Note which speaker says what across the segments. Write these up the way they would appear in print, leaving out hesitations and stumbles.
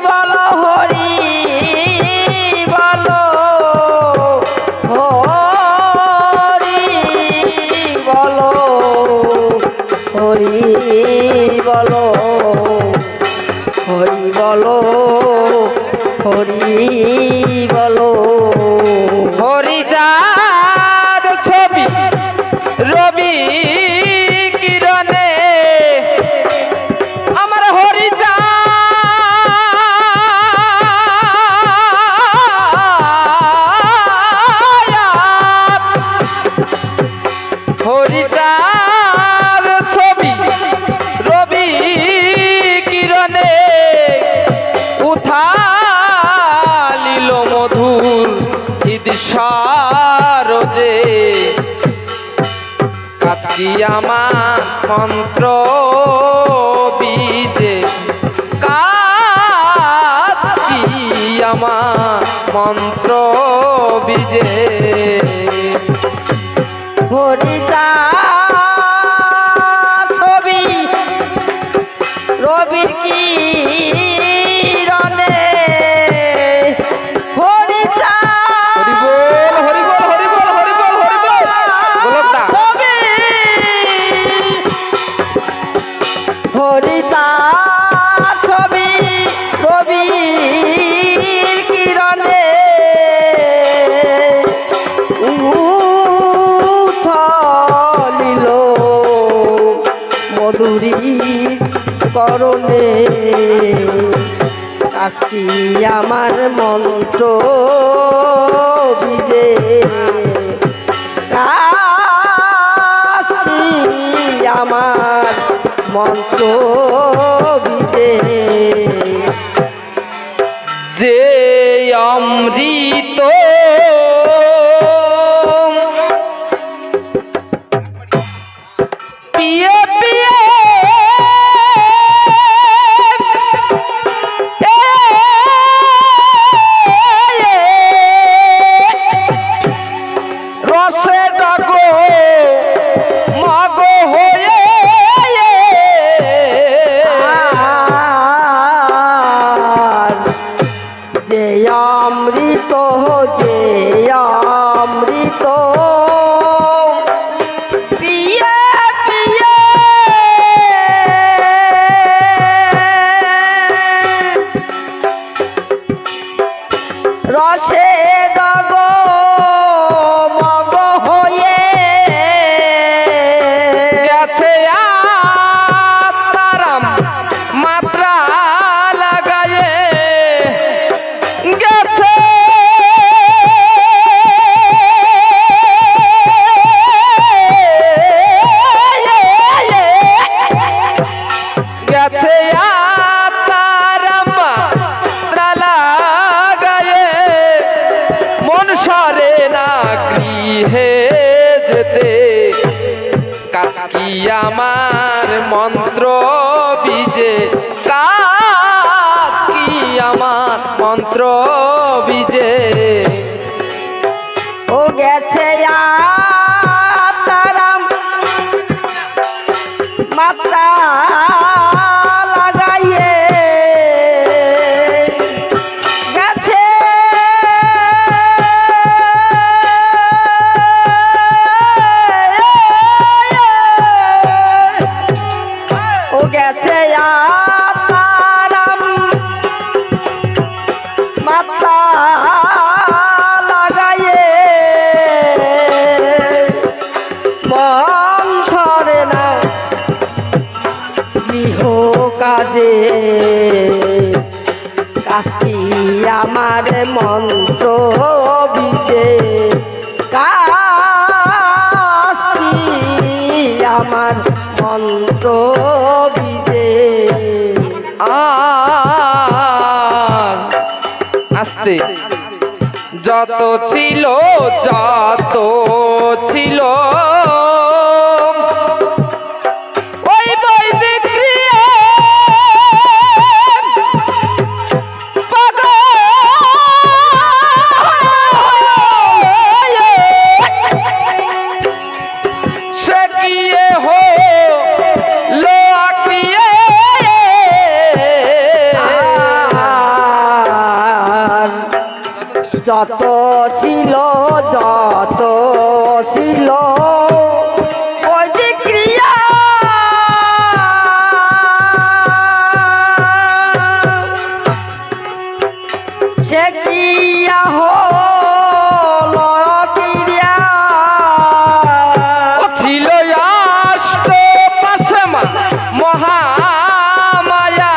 Speaker 1: বলো হরি বলো হরি বলো হরি বলো হরি বলো হরি বলো
Speaker 2: হরি চাঁদ ছবি রবি কিরণে আমার হরি হরি চাঁদ ছবি রবি কিরণে উথালিল মধুর হৃদসারজে কাজকি আমার মন্ত্র বীজে কাজকি আমার মন্ত্র বীজে
Speaker 1: হরি ছবি রবির কিরণে হরি
Speaker 2: হরি বল হরি বল হরি বল হরি বল হরি বল বলতা
Speaker 1: ছবি হরি ছবি রবির কিরণে উথলিল মধুরী করণে কাজকি আমার মন্ত্র বিজে কাজকি আমার মন্ত্র বিজে
Speaker 2: যে অমৃত পিয়ে পিয়ে রসে ডাকো মাগো হয়ে
Speaker 1: যে অমৃত যে অমৃত পিয়ে পিয়ে রসে ডগ মগ হয়ে
Speaker 2: গেছে তারাম মাত্রা লাগায়ে গেছে গেছে তারাম মাত্রা লাগায়ে মন সরে না গৃহে যেতে কাজকি আমার মন্ত্র বীজে কাজকি আমার মন্ত্র বীজে
Speaker 1: ও গেছে তারাম মাত্রা লাগাইয়ে গেছে ও গেছে তারাম মাত্রা লাগাইয়ে মন ছড়ে না গৃহ কাজে কাজকি আমার মন্ত্র বিজে কাজকি আমার মন্ত্র বিজে
Speaker 2: আস্তে যত ছিল যত ছিল ওই বৈদিক ক্রিয়া সে কিয়ে হো লো আক্রিয়ে
Speaker 1: যত ছিল যত ছিল ওই যে ক্রিয়া সে ক্রিয়া হল ক্রিয়া
Speaker 2: ও ছিল অষ্ট পাশমা মহামায়া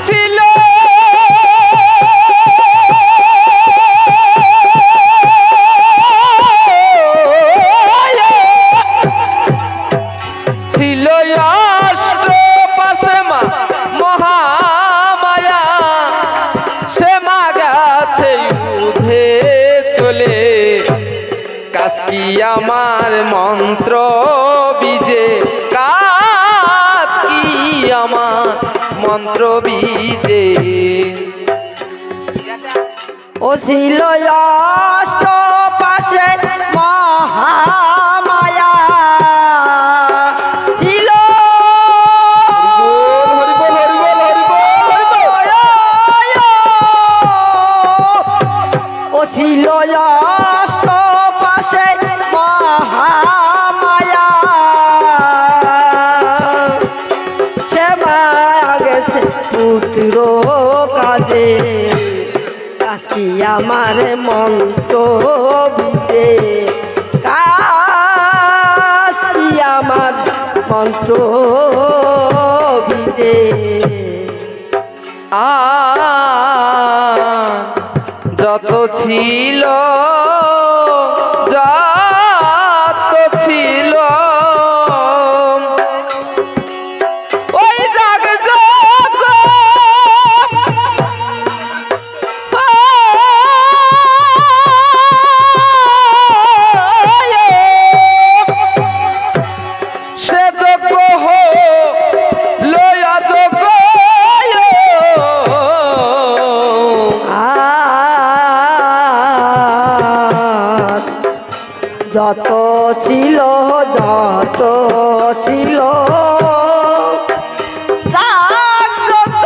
Speaker 2: ছিল ছিল অষ্ট পাশমা মহামায়া সে মা গেছে উঠে চলে কাজ কি আমার মন্ত্র বীজে কাজ কি আমার মন্ত্র বীজে
Speaker 1: ও ছিল অষ্ট পাশে মহামায়া ছিল
Speaker 2: হরিবল হরিবল হরিবল হরিবল
Speaker 1: ও ছিল অষ্ট পাশে মহামায়া সে মায়া গেছে পুত্র কাজে কাশি আমার মন্ত্র বিজে কাশি আমার মন্ত্র বিজে
Speaker 2: যত ছিল যত ছিল ওই জাগ জগ সে যোগ্য লয়া যোগ্য
Speaker 1: যত ছিল যত ছিল জাগ্রত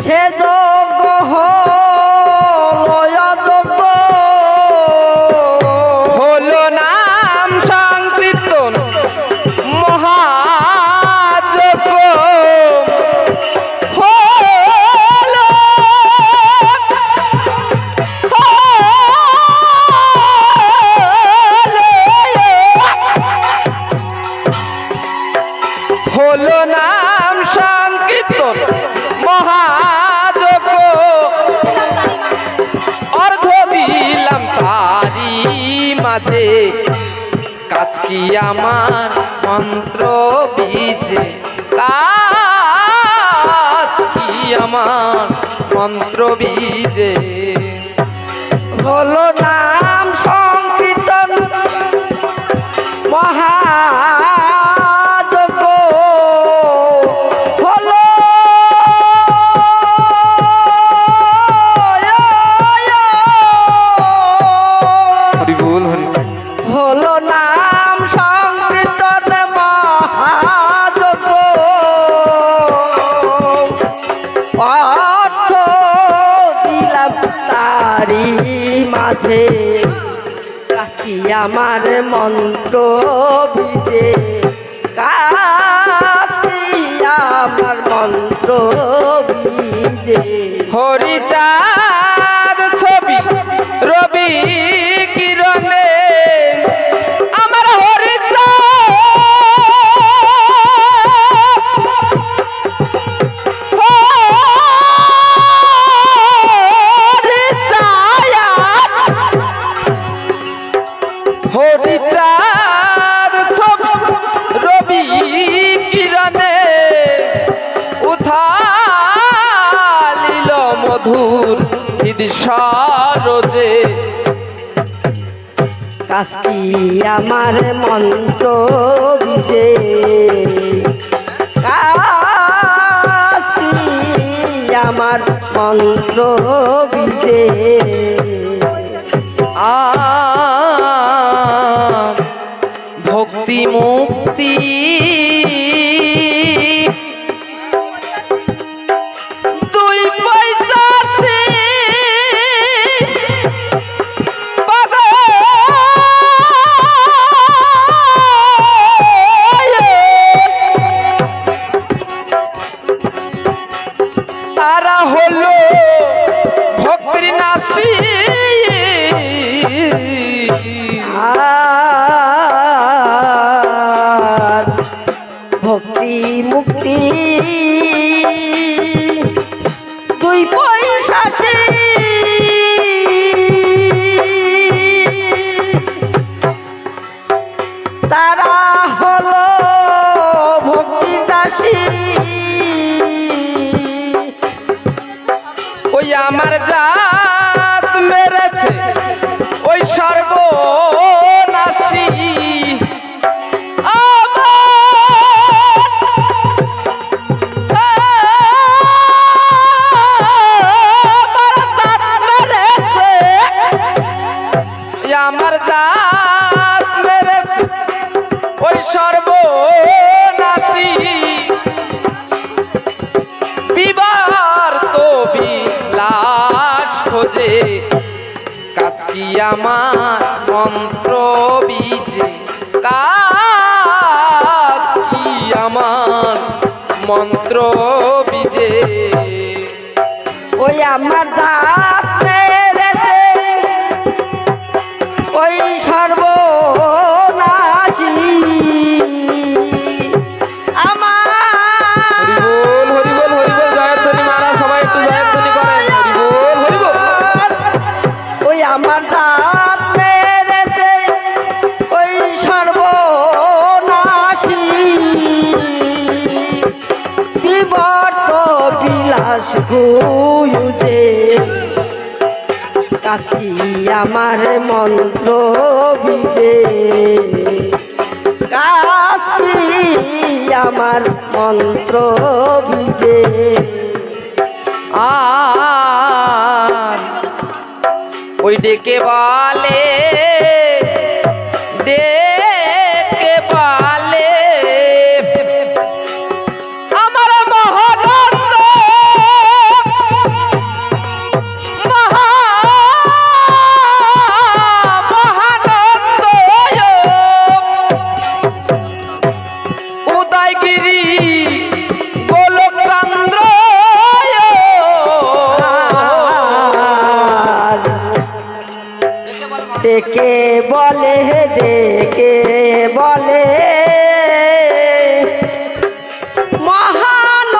Speaker 1: সে যোগ্য হলযোগ্য
Speaker 2: হলো নাম সংকীর্তন মহাযজ্ঞ হলো হলো নাম সংকীর্তন মহাযজ্ঞ অর্ধ দিলাম তারি মাঝে কাজ কি আমার মন্ত্র বীজে কাজ কি আমার মন্ত্র বীজে
Speaker 1: হলো নাম সংকীর্তন মহাযজ্ঞ হলো
Speaker 2: হরিবল হরি
Speaker 1: হলো নাম সংকীর্তন মহাযজ্ঞ অর্থ দিলাম তারি মাঝে কাশি আমার মন্ত্র বিজে কাশি আমার মন্ত্র বিজে
Speaker 2: হরিচাঁদ ছবি রবি কিরণে আমার হরিচাঁদ ছবি রবি কিরণে উথালিল মধুর হৃদি সরোজে
Speaker 1: কাশি আমার মন্ত্র বিজে কাশি আমার মন্ত্র বিজে
Speaker 2: ভক্তি মুক্তি
Speaker 1: দাসী তারা হলো ভক্তির দাসী।
Speaker 2: ওই আমার জাত মেরেছে ওই সর্বনাশী আমার জাত মেরেছে ওই সর্বনাশী বিবার তো বিলাস খোঁজে কাজ কি আমার মন্ত্র বীজে কাজ কি আমার মন্ত্র বীজে
Speaker 1: ওই আমার দাঁত মেরেছে ওই সর্বনাশী আমার
Speaker 2: হরিবোল হরিবোল হরিবোল জয়ধ্বনি মারা সবাই একটু জয়ধ্বনি করেন হরিবোল হরিবোল
Speaker 1: ওই আমার দাঁত মেরেছে ওই সর্বনাশী বিবর্ত বিলাস গুয়ুজে কাশি আমার মন্ত্র বিজে কাশি আমার মন্ত্র বিজে
Speaker 2: আর ওই ডেকে বলে ডেকে বলে আমার মহানন্দ মহানন্দ উদয়গিরি গোলক চন্দ্র
Speaker 1: ডেকে বলে ডেকে বলে মহানন্দ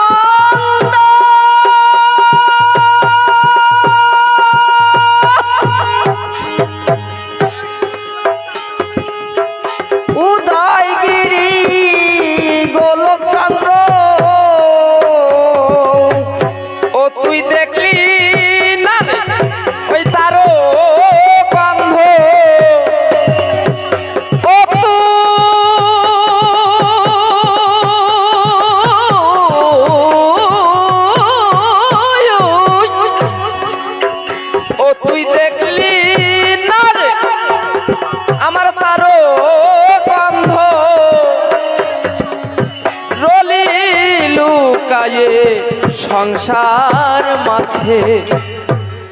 Speaker 1: উদয়গিরি গোলকচন্দ্র
Speaker 2: ও তুই দেখলি না রে ওই তারো গন্ধ ও তুই দেখলি না রে আমার তারো গন্ধ রলি লুকায়ে সংসার মাঝে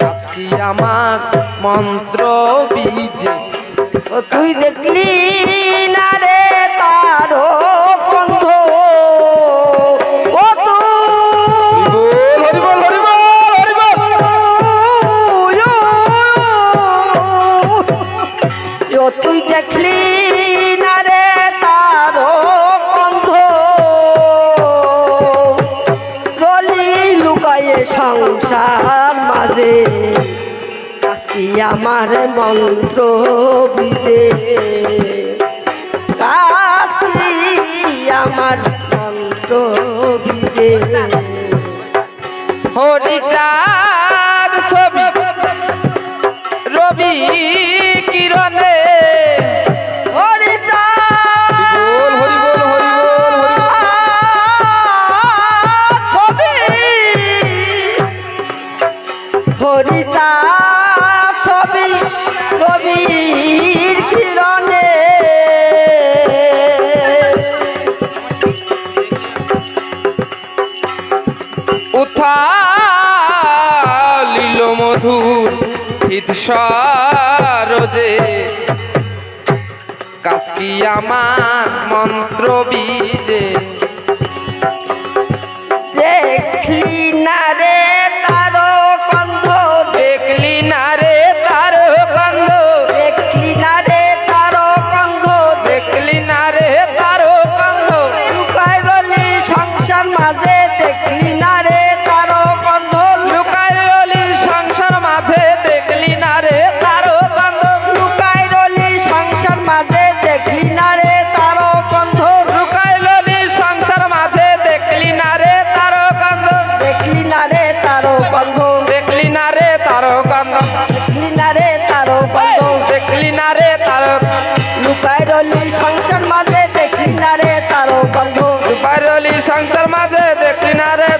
Speaker 2: আজকে আমার মন্ত্র বীজে
Speaker 1: ও তুই দেখলি না রে তারো গন্ধ ও
Speaker 2: হরিবোল হরিবোল হরিবোল
Speaker 1: ও তুই দেখলি না রে তারো গন্ধ রলি লুকায়ে সংসার মাঝে কাশি আমার মন্ত্র বিজে কাশি আমার মন্ত্র বিজে
Speaker 2: হরিচাঁদ ছবি রবি কিরণে হরিবোল হরিবোল হরিবোল
Speaker 1: হরিতা ছবি কবির কিরণে
Speaker 2: উথালিল মধুর হৃদসরজে কাজ কি আমার মন্ত্র বীজে
Speaker 1: দেখলি না রে তারো গন্ধ
Speaker 2: দেখলি না রে তার গন্ধ
Speaker 1: দেখলি না রে তারো গন্ধ
Speaker 2: দেখলি না রে তার গন্ধ
Speaker 1: লুকায় রলি সংসার মাঝে দেখলি না রে তারো গন্ধ
Speaker 2: লুকায় রলি
Speaker 1: অলি সংসার মাঝে দেখলি না রে তারো গন্ধ
Speaker 2: রূপার অলি সংসার মাঝে দেখলি না রে